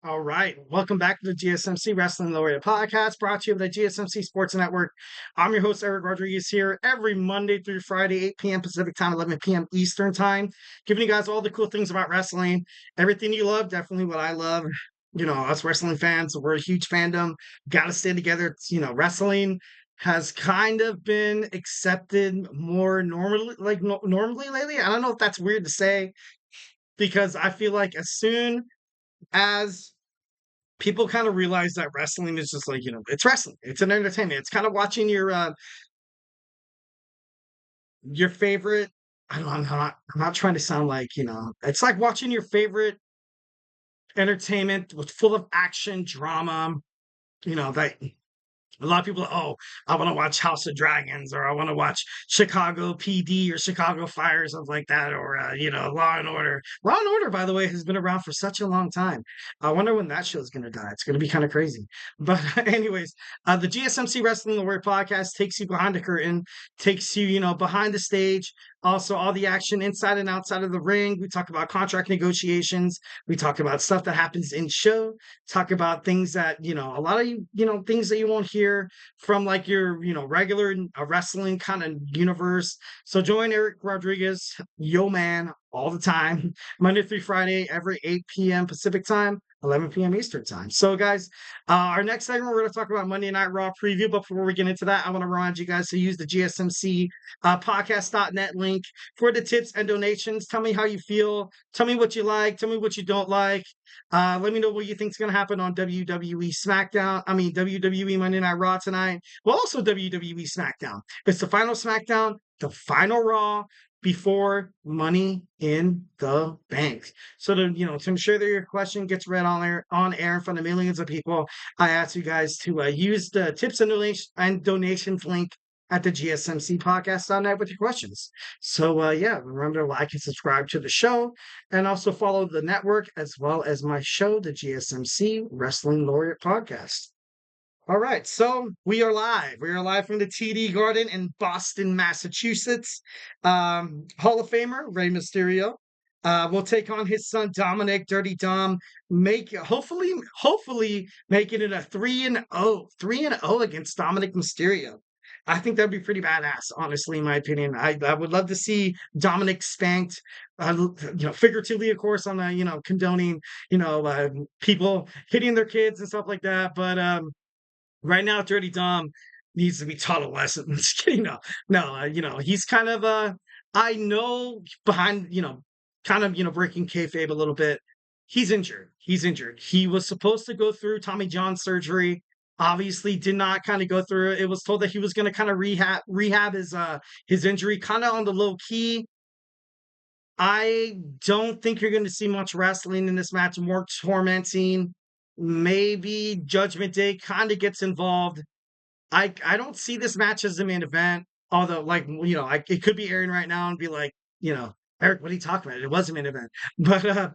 All right. Welcome back to the GSMC Wrestling Laureate podcast brought to you by the GSMC Sports Network. I'm your host, Eric Rodriguez, here every Monday through Friday, 8 p.m. Pacific time, 11 p.m. Eastern time, giving you guys all the cool things about wrestling, everything you love, definitely what I love. Us wrestling fans, we're a huge fandom. Got to stay together. Wrestling has kind of been accepted more normally, normally lately. I don't know if that's weird to say because I feel like as soon as people kind of realize that wrestling is just like, it's wrestling. It's an entertainment. It's kind of watching your favorite. I don't. I'm not trying to sound like It's like watching your favorite entertainment with full of action, drama. That a lot of people, oh, I want to watch House of Dragons, or I want to watch Chicago PD or Chicago Fire, or something like that, or Law and Order. Law and Order, by the way, has been around for such a long time. I wonder when that show is going to die. It's going to be kind of crazy. But anyways, the GSMC Wrestling the Word podcast takes you behind the curtain, takes you, behind the stage. Also, all the action inside and outside of the ring. We talk about contract negotiations. We talk about stuff that happens in show. Talk about things that a lot of things that you won't hear from like your regular wrestling kind of universe. So join Eric Rodriguez, yo man, all the time, Monday through Friday, every 8 p.m. Pacific time, 11 p.m. Eastern time. So guys, our next segment, we're going to talk about Monday Night Raw preview. But before we get into that, I want to remind you guys to use the GSMC podcast.net link for the tips and donations. Tell me how you feel. Tell me what you like. Tell me what you don't like. Let me know what you think is going to happen on WWE SmackDown. I mean, WWE Monday Night Raw tonight. Well, also WWE SmackDown. It's the final SmackDown, the final Raw before Money in the Bank. So to ensure that your question gets read on air in front of millions of people, I ask you guys to use the tips and donations link at the GSMC podcast.net with your questions. So remember to like and subscribe to the show, and also follow the network as well as my show, the GSMC Wrestling Laureate Podcast. All right, so we are live. We are live from the TD Garden in Boston, Massachusetts. Hall of Famer Rey Mysterio will take on his son Dominic Dirty Dom. Hopefully making it a 3-0, 3-0 against Dominic Mysterio. I think that'd be pretty badass, honestly, in my opinion. I would love to see Dominic spanked, figuratively, of course, on condoning, people hitting their kids and stuff like that. But right now, Dirty Dom needs to be taught a lesson. Just kidding. No. He's kind of I know behind kind of breaking kayfabe a little bit. He's injured. He was supposed to go through Tommy John surgery. Obviously, did not kind of go through it. It was told that he was going to kind of rehab his injury, kind of on the low key. I don't think you're going to see much wrestling in this match. More tormenting. Maybe Judgment Day kind of gets involved. I don't see this match as the main event. Although, it could be airing right now and be like, Eric, what are you talking about? It was a main event, but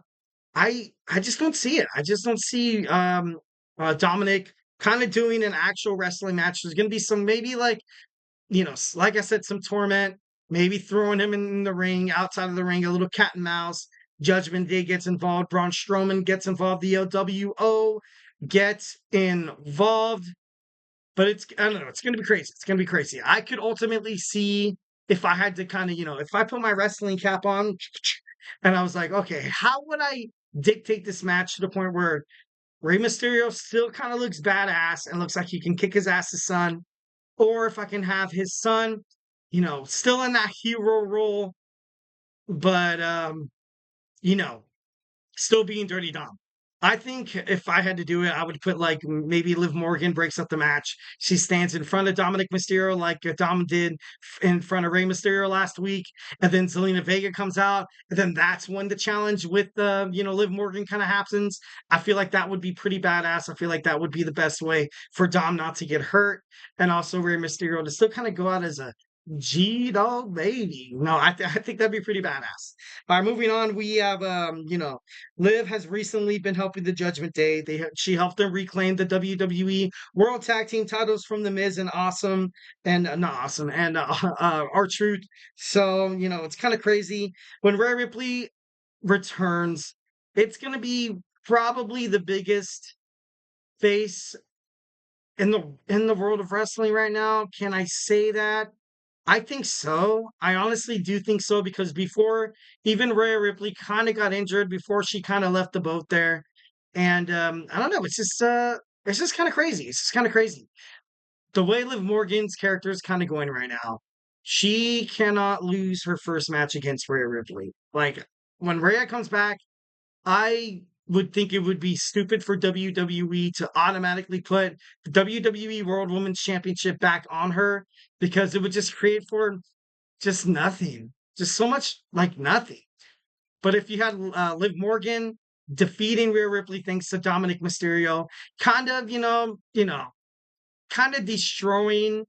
I just don't see it. I just don't see Dominic kind of doing an actual wrestling match. There's going to be some maybe like I said, some torment, maybe throwing him in the ring, outside of the ring, a little cat and mouse. Judgment Day gets involved. Braun Strowman gets involved. The LWO gets involved. But I don't know. It's going to be crazy. It's going to be crazy. I could ultimately see if I had to kind of, if I put my wrestling cap on and I was like, okay, how would I dictate this match to the point where Rey Mysterio still kind of looks badass and looks like he can kick his ass's son, or if I can have his son, still in that hero role, but you know, still being Dirty Dom. I think if I had to do it, I would put like maybe Liv Morgan breaks up the match. She stands in front of Dominic Mysterio like Dom did in front of Rey Mysterio last week, and then Zelina Vega comes out, and then that's when the challenge with Liv Morgan kind of happens. I feel like that would be pretty badass. I feel like that would be the best way for Dom not to get hurt, and also Rey Mysterio to still kind of go out as a G-Dog baby. No, I think that'd be pretty badass. All right, moving on, we have Liv has recently been helping the Judgment Day. She helped them reclaim the WWE World Tag Team titles from The Miz and Awesome and not Awesome and R-Truth. So it's kind of crazy when Rhea Ripley returns. It's gonna be probably the biggest face in the world of wrestling right now. Can I say that? I think so. I honestly do think so because before even Rhea Ripley kind of got injured before she kind of left the boat there, and I don't know. It's just kind of crazy. It's just kind of crazy the way Liv Morgan's character is kind of going right now. She cannot lose her first match against Rhea Ripley. Like when Rhea comes back, I would think it would be stupid for WWE to automatically put the WWE World Women's Championship back on her because it would just create for just nothing, just so much like nothing. But if you had Liv Morgan defeating Rhea Ripley thanks to Dominic Mysterio, kind of, kind of destroying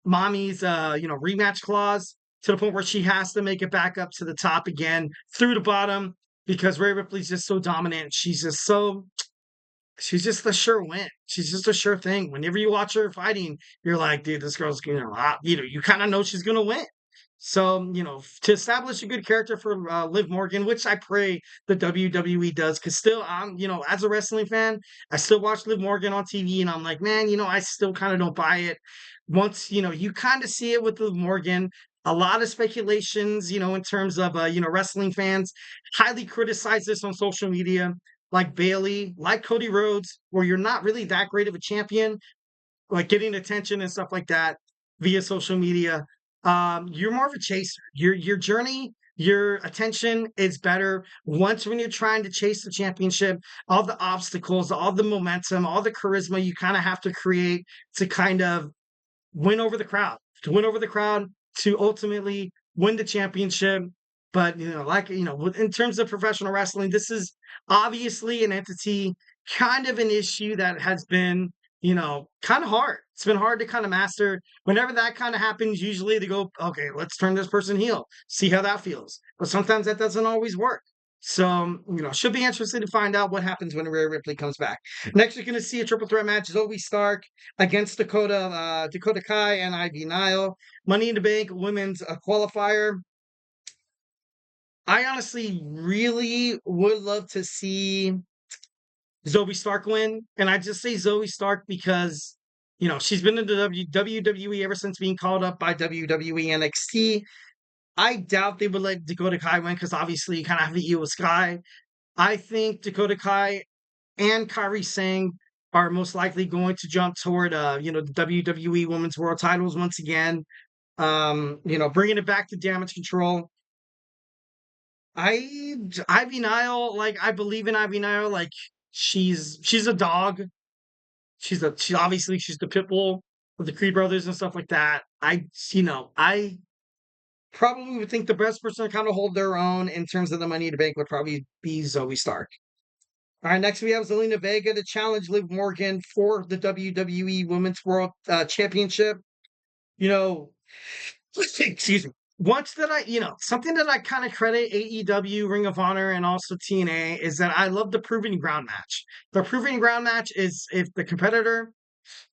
Mommy's, rematch clause to the point where she has to make it back up to the top again through the bottom because Rhea Ripley's just so dominant. She's just a sure win. She's just a sure thing. Whenever you watch her fighting, you're like, dude, this girl's gonna, you kind of know she's gonna win. So, to establish a good character for Liv Morgan, which I pray the WWE does, because still, as a wrestling fan, I still watch Liv Morgan on TV, and I'm like, man, I still kind of don't buy it. Once, you kind of see it with Liv Morgan, a lot of speculations, in terms of, wrestling fans highly criticize this on social media, like Bailey, like Cody Rhodes, where you're not really that great of a champion, like getting attention and stuff like that via social media. You're more of a chaser. Your journey, your attention is better once when you're trying to chase the championship. All the obstacles, all the momentum, all the charisma you kind of have to create to kind of win over the crowd, to ultimately win the championship. But in terms of professional wrestling, this is obviously an entity, kind of an issue that has been, kind of hard. It's been hard to kind of master. Whenever that kind of happens, usually they go, okay, let's turn this person heel, see how that feels. But sometimes that doesn't always work. So, should be interesting to find out what happens when Rhea Ripley comes back. Next, you're going to see a triple threat match: Zoe Stark against Dakota Kai and Ivy Nile. Money in the Bank women's qualifier. I honestly really would love to see Zoe Stark win, and I just say Zoe Stark because she's been in the WWE ever since being called up by WWE NXT. I doubt they would let Dakota Kai win because obviously you kind of have the Io Sky. I think Dakota Kai and Kairi Singh are most likely going to jump toward the WWE Women's World Titles once again. Bringing it back to Damage Control. Ivy Nile, like I believe in Ivy Nile, like she's a dog. She's the pit bull of the Creed brothers and stuff like that. I probably would think the best person to kind of hold their own in terms of the Money in the Bank would probably be Zoe Stark. All right, next we have Zelina Vega to challenge Liv Morgan for the WWE Women's World Championship. Excuse me. Once that something that I kind of credit AEW, Ring of Honor, and also TNA is that I love the Proving Ground match. The Proving Ground match is if the competitor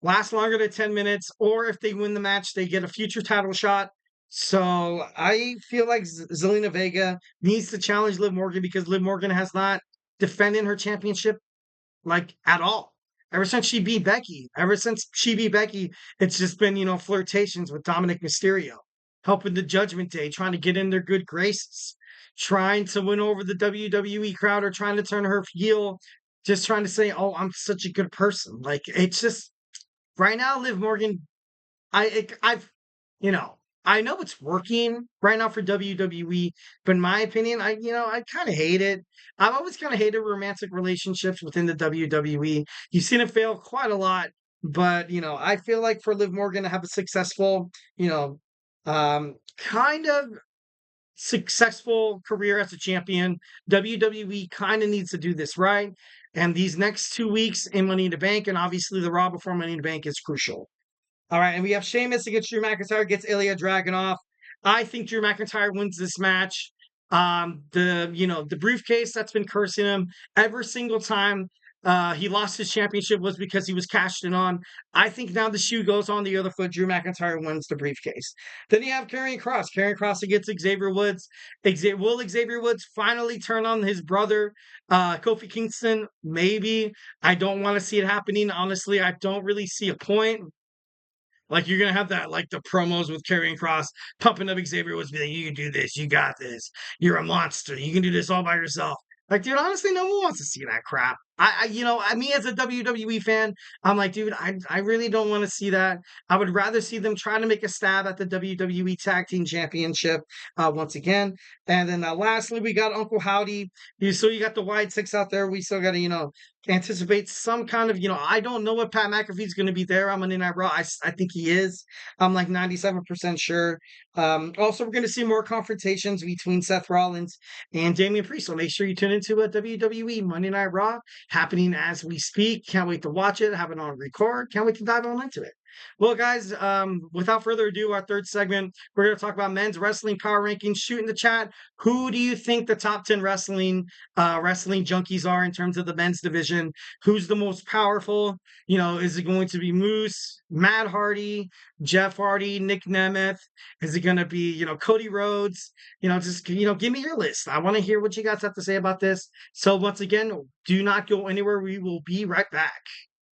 lasts longer than 10 minutes, or if they win the match, they get a future title shot. So I feel like Zelina Vega needs to challenge Liv Morgan because Liv Morgan has not defended her championship like at all. Ever since she beat Becky, it's just been, flirtations with Dominic Mysterio, helping the Judgment Day, trying to get in their good graces, trying to win over the WWE crowd or trying to turn her heel, just trying to say, oh, I'm such a good person. Like, it's just right now, Liv Morgan, I've, you know, I know it's working right now for WWE, but in my opinion, I kind of hate it. I've always kind of hated romantic relationships within the WWE. You've seen it fail quite a lot, but I feel like for Liv Morgan to have a successful, kind of successful career as a champion, WWE kind of needs to do this right. And these next 2 weeks in Money in the Bank, and obviously the Raw before Money in the Bank is crucial. All right, and we have Sheamus against Drew McIntyre against Ilya Dragunov. I think Drew McIntyre wins this match. The briefcase that's been cursing him every single time He lost his championship was because he was cashed in on. I think now the shoe goes on the other foot. Drew McIntyre wins the briefcase. Then you have Karrion Kross. Karrion Kross against Xavier Woods. Will Xavier Woods finally turn on his brother, Kofi Kingston? Maybe. I don't want to see it happening. Honestly, I don't really see a point. Like you're gonna have that, like the promos with Karrion Kross pumping up Xavier Woods, be like, "You can do this. You got this. You're a monster. You can do this all by yourself." Like, dude, honestly, no one wants to see that crap. Me as a WWE fan, I'm like, dude, I really don't want to see that. I would rather see them trying to make a stab at the WWE Tag Team Championship once again. And then lastly, we got Uncle Howdy. You got the Wide Six out there. We still got to, anticipate some kind of, I don't know if Pat McAfee's going to be there on Monday Night Raw. I think he is. I'm like 97% sure. Also, we're going to see more confrontations between Seth Rollins and Damian Priest. So make sure you tune into a WWE Monday Night Raw happening as we speak. Can't wait to watch it, have it on record. Can't wait to dive on into it. Well, guys, without further ado, our third segment, we're going to talk about men's wrestling power rankings. Shoot in the chat. Who do you think the top 10 wrestling junkies are in terms of the men's division? Who's the most powerful? Is it going to be Moose, Matt Hardy, Jeff Hardy, Nick Nemeth? Is it going to be, Cody Rhodes? Give me your list. I want to hear what you guys have to say about this. So once again, do not go anywhere. We will be right back.